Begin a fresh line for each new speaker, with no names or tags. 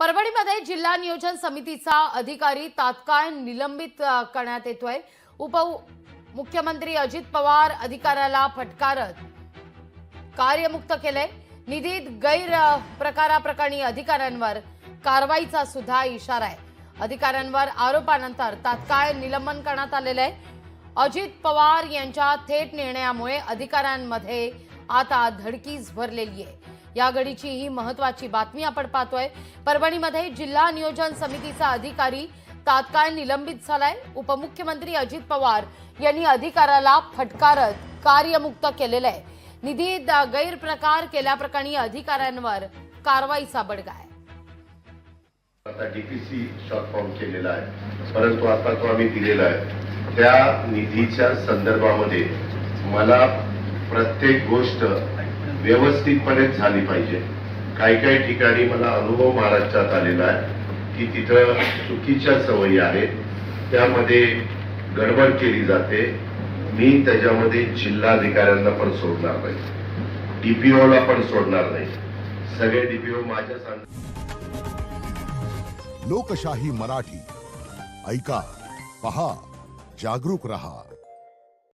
परभणीमध्ये जिल्हा नियोजन समितीचा अधिकारी तात्काळ निलंबित करण्यात येतोय। उपमुख्यमंत्री अजित पवार अधिकाऱ्याला फटकारत कार्यमुक्त केले। निधीत गैरप्रकाराप्रकरणी अधिकाऱ्यांवर कारवाईचा सुद्धा इशारा आहे। अधिकाऱ्यांवर आरोपानंतर तात्काळ निलंबन करण्यात आलेले आहे। अजित पवार यांच्या थेट निर्णयामुळे अधिकाऱ्यांमध्ये आता धडकीच भरलेली आहे। या घडीची ही महत्त्वाची बातमी आपण पाहतोय। परभणीमध्ये जिल्हा नियोजन समितीचा अधिकारी तात्काळ निलंबित झालाय। उपमुख्यमंत्री अजित पवार यांनी अधिकाऱ्याला फटकारत कार्यमुक्त केलेलं आहे। निधीत गैरप्रकार केल्याप्रकरणी अधिकाऱ्यांवर कारवाईचा बडगा आहे।
आता डीपीसी शॉर्ट फॉर्म केलेला आहे, परंतु आता तो आम्ही दिलेला आहे। त्या निधीच्या संदर्भामध्ये मला प्रत्येक गोष्ट व्यवस्थितपणे झाली पाहिजे। काही ठिकाणी मला अनुभव महाराष्ट्रात आलेला आहे की तिथं चुकीच्या सवयी आहेत, त्यामध्ये गडबड केली जाते। मी त्याच्यामध्ये जिल्हाधिकाऱ्यांना पण सोडणार नाही, डीपीओला पण सोडणार नाही। सगळे डीपीओ माझ्या
लोकशाही मराठी ऐका, पहा, जागरूक रहा।